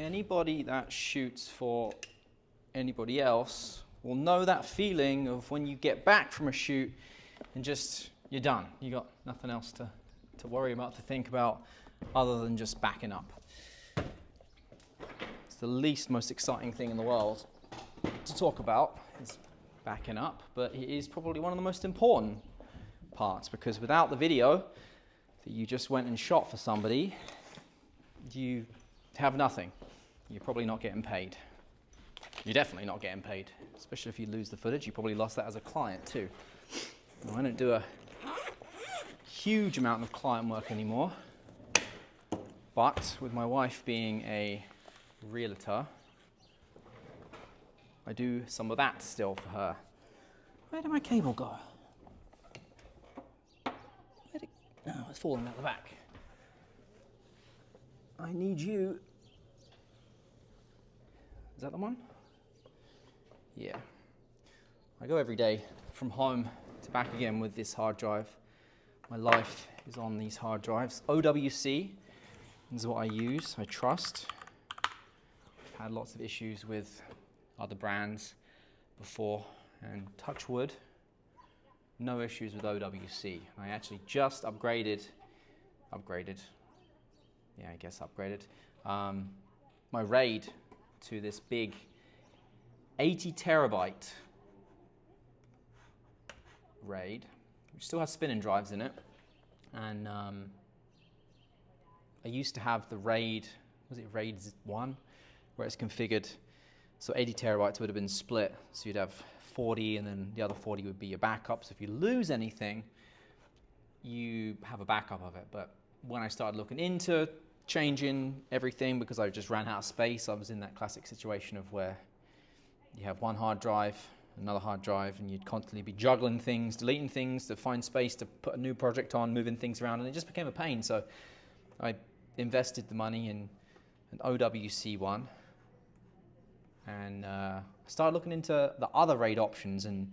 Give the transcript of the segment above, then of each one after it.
anybody that shoots for anybody else will know that feeling of when you get back from a shoot and just, you're done. You got nothing else to worry about, to think about, other than just backing up. It's the least most exciting thing in the world to talk about, is backing up, but it is probably one of the most important parts, because without the video that you just went and shot for somebody, you have nothing. You're probably not getting paid. You're definitely not getting paid, especially if you lose the footage. You probably lost that as a client too. Now, I don't do a huge amount of client work anymore, but with my wife being a realtor, I do some of that still for her. Where did my cable go? Oh, it's falling out the back. I need you. Is that the one? Yeah. I go every day from home to back again with this hard drive. My life is on these hard drives. OWC is what I use, I trust. I've had lots of issues with other brands before, and touch wood, no issues with OWC. I actually just upgraded, my RAID to this big 80 terabyte RAID, which still has spinning drives in it. And I used to have the RAID, was it RAID 1, where it's configured, so 80 terabytes would have been split, so you'd have 40, and then the other 40 would be your backup. So if you lose anything, you have a backup of it. But when I started looking into changing everything, because I just ran out of space, I was in that classic situation of where you have one hard drive, another hard drive, and you'd constantly be juggling things, deleting things to find space to put a new project on, moving things around, and it just became a pain. So I invested the money in an OWC one, and started looking into the other RAID options, and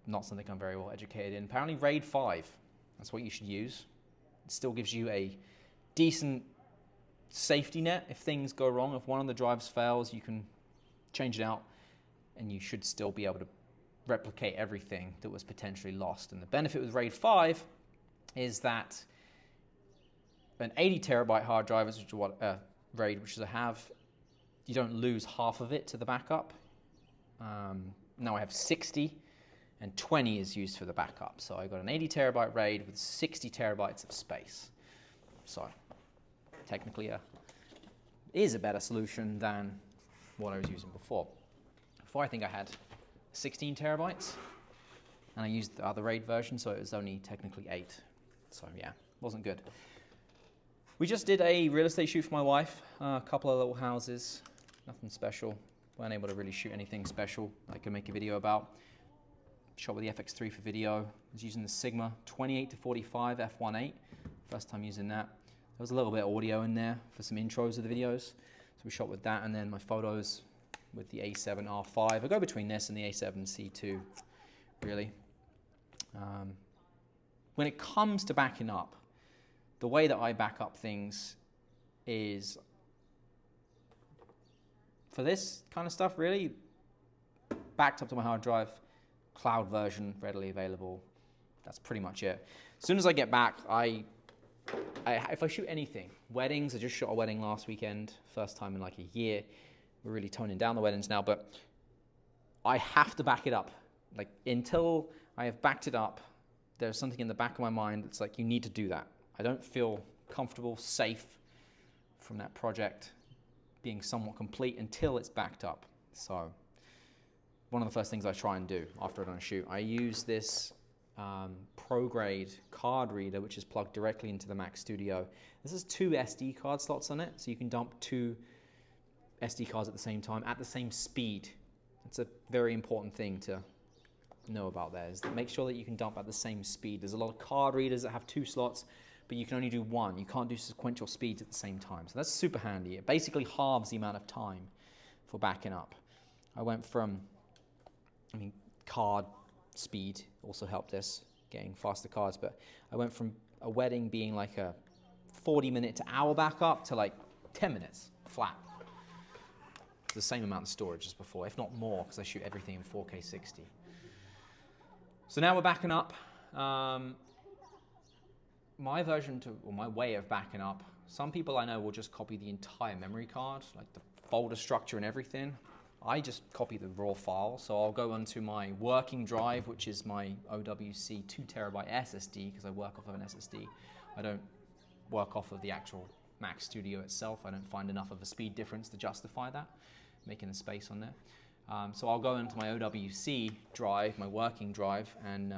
not something I'm very well educated in. Apparently RAID 5, that's what you should use. It still gives you a decent safety net. If things go wrong, if one of the drives fails, you can change it out, and you should still be able to replicate everything that was potentially lost. And the benefit with RAID 5 is that an 80 terabyte hard drive, which is what RAID, which is I have, you don't lose half of it to the backup. Now I have 60, and 20 is used for the backup. So I got an 80 terabyte RAID with 60 terabytes of space. So technically is a better solution than what I was using before. Before, I think I had 16 terabytes, and I used the other RAID version, so it was only technically 8. So yeah, wasn't good. We just did a real estate shoot for my wife, a couple of little houses, nothing special. Weren't able to really shoot anything special I could make a video about. Shot with the FX3 for video. I was using the Sigma 28-45 f1.8, first time using that. There was a little bit of audio in there for some intros of the videos, so we shot with that, and then my photos with the A7R5. I go between this and the A7C2, really. When it comes to backing up, the way that I back up things is, for this kind of stuff, really, backed up to my hard drive, cloud version, readily available. That's pretty much it. As soon as I get back, if I shoot anything, weddings, I just shot a wedding last weekend, first time in like a year. We're really toning down the weddings now, but I have to back it up. Like, until I have backed it up, there's something in the back of my mind that's like, you need to do that. I don't feel comfortable, safe from that project being somewhat complete until it's backed up. So one of the first things I try and do after I've done a shoot, I use this pro-grade card reader, which is plugged directly into the Mac Studio. This has 2 SD card slots on it, so you can dump 2 SD cards at the same time, at the same speed. It's a very important thing to know about there, is to make sure that you can dump at the same speed. There's a lot of card readers that have 2 slots, but you can only do 1. You can't do sequential speeds at the same time. So that's super handy. It basically halves the amount of time for backing up. I went from, card speed also helped this, getting faster cards, but I went from a wedding being like a 40-minute to hour backup to like 10 minutes, flat. It's the same amount of storage as before, if not more, because I shoot everything in 4K 60. So now we're backing up. My version or my way of backing up, some people I know will just copy the entire memory card, like the folder structure and everything. I just copy the raw file, so I'll go onto my working drive, which is my OWC 2TB SSD, because I work off of an SSD. I don't work off of the actual Mac Studio itself. I don't find enough of a speed difference to justify that, making the space on there. So I'll go into my OWC drive, my working drive, and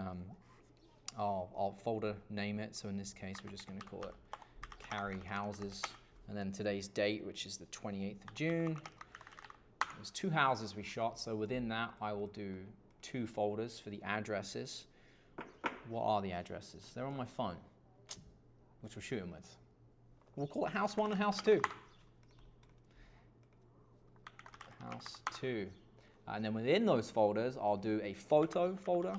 I'll folder name it. So in this case, we're just going to call it Carry Houses, and then today's date, which is the 28th of June. There's 2 houses we shot, so within that I will do 2 folders for the addresses. What are the addresses? They're on my phone, which we're shooting with. We'll call it House 1 and House 2. House 2. And then within those folders, I'll do a photo folder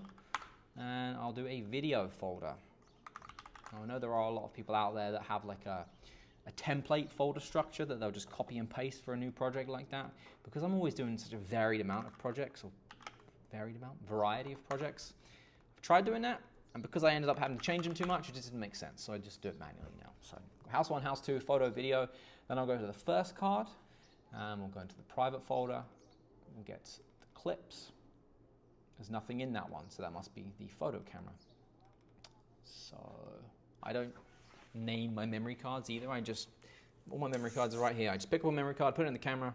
and I'll do a video folder. Now, I know there are a lot of people out there that have like a template folder structure that they'll just copy and paste for a new project like that. Because I'm always doing such a varied amount of projects, or variety of projects. I've tried doing that, and because I ended up having to change them too much, it just didn't make sense. So I just do it manually now. So House 1, House 2, photo, video. Then I'll go to the first card, and we'll go into the private folder. We'll get the clips. There's nothing in that one, so that must be the photo camera. So I don't name my memory cards either. All my memory cards are right here. I just pick up a memory card, put it in the camera.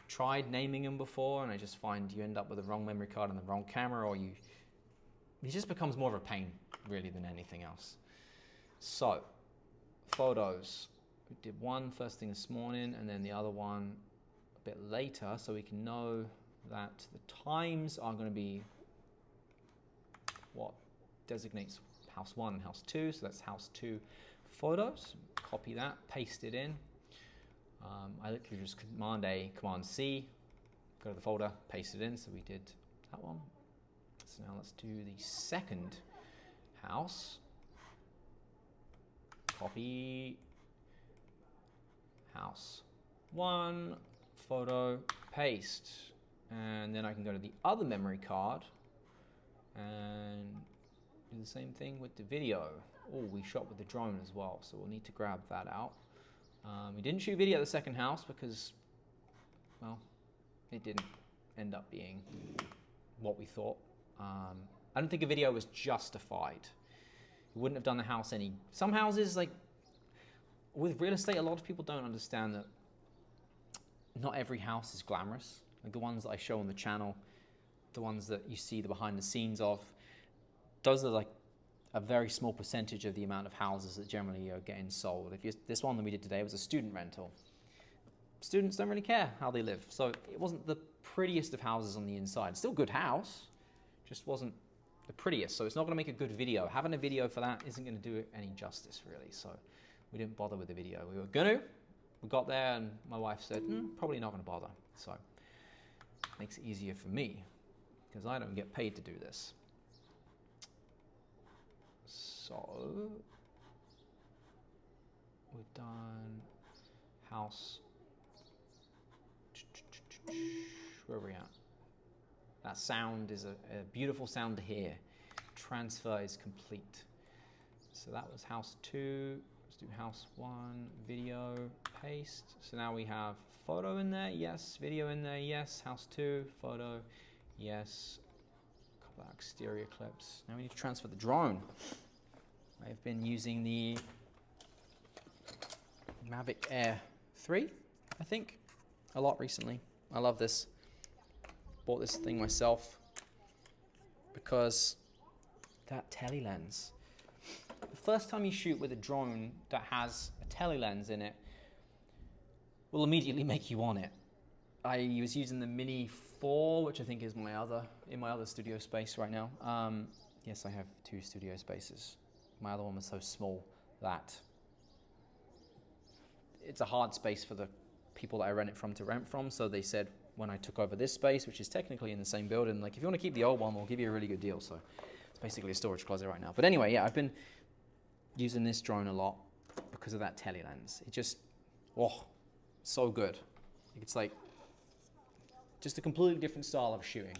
Tried naming them before, and I just find you end up with the wrong memory card and the wrong camera, or it just becomes more of a pain, really, than anything else. So, photos. We did one first thing this morning, and then the other one a bit later, so we can know that the times are going to be what designates House 1 and House 2, so that's House 2 photos. Copy that, paste it in. I literally just Command A, Command C, go to the folder, paste it in, so we did that one. So now let's do the second house. Copy House 1, photo, paste. And then I can go to the other memory card and do the same thing with the video. Oh, we shot with the drone as well, so we'll need to grab that out. We didn't shoot video at the second house because, well, it didn't end up being what we thought. I don't think a video was justified. It wouldn't have done the house any. Some houses, like with real estate, a lot of people don't understand that not every house is glamorous. Like the ones that I show on the channel, the ones that you see the behind the scenes of, those are like a very small percentage of the amount of houses that generally are getting sold. This one that we did today was a student rental. Students don't really care how they live, so it wasn't the prettiest of houses on the inside. Still a good house, just wasn't the prettiest, so it's not going to make a good video. Having a video for that isn't going to do it any justice, really, so we didn't bother with the video. We were going to. We got there, and my wife said, probably not going to bother, so it makes it easier for me, because I don't get paid to do this. So we've done house. Where are we at? That sound is a beautiful sound to hear. Transfer is complete. So that was house 2. Let's do house 1, video, paste. So now we have photo in there, yes. Video in there, yes. House 2, photo, yes. A couple of exterior clips. Now we need to transfer the drone. I've been using the Mavic Air 3, I think, a lot recently. I love this. Bought this thing myself because that tele lens. The first time you shoot with a drone that has a tele lens in it will immediately make you want it. I was using the Mini 4, which I think is in my other studio space right now. Yes, I have 2 studio spaces. My other one was so small that it's a hard space for the people that I rent it from to rent from. So they said when I took over this space, which is technically in the same building, like if you want to keep the old one, we'll give you a really good deal. So it's basically a storage closet right now. But anyway, yeah, I've been using this drone a lot because of that tele lens. It just, So good. It's like just a completely different style of shooting.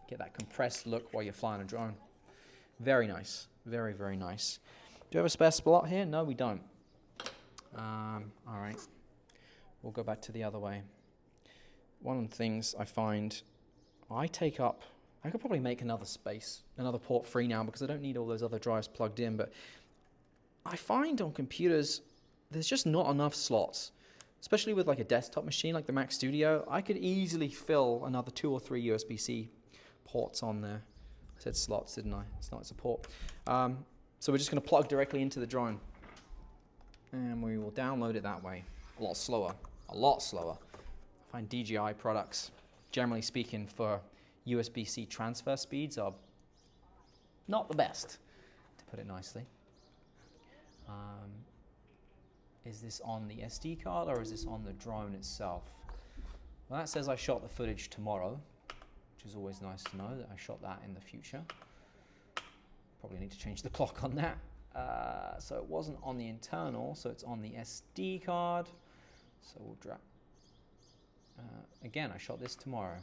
Get that compressed look while you're flying a drone. Very nice. Very, very nice. Do you have a spare slot here? No, we don't. All right. We'll go back to the other way. One of the things I find I take up, I could probably make another space, another port free now because I don't need all those other drives plugged in, but I find on computers there's just not enough slots, especially with like a desktop machine like the Mac Studio. I could easily fill another 2 or 3 USB-C ports on there. I said slots, didn't I? It's not, it's a port. So we're just going to plug directly into the drone, and we will download it that way. A lot slower, a lot slower. I find DJI products, generally speaking, for USB-C transfer speeds are not the best, to put it nicely. Is this on the SD card or is this on the drone itself? Well, that says I shot the footage tomorrow, which is always nice to know that I shot that in the future. Probably need to change the clock on that. So it wasn't on the internal, so it's on the SD card. So we'll drag. Again, I shot this tomorrow.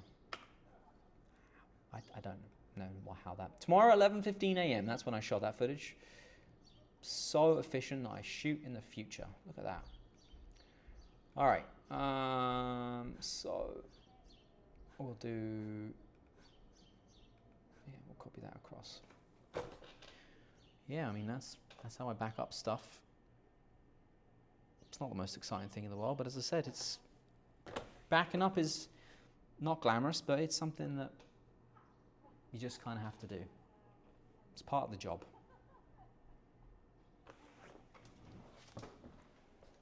I don't know how that. Tomorrow, 11:15 a.m. That's when I shot that footage. So efficient, I shoot in the future. Look at that. All right. So we'll do. Yeah, we'll copy that across. Yeah, I mean that's how I back up stuff. It's not the most exciting thing in the world, but as I said, it's backing up is not glamorous, but it's something that you just kind of have to do. It's part of the job.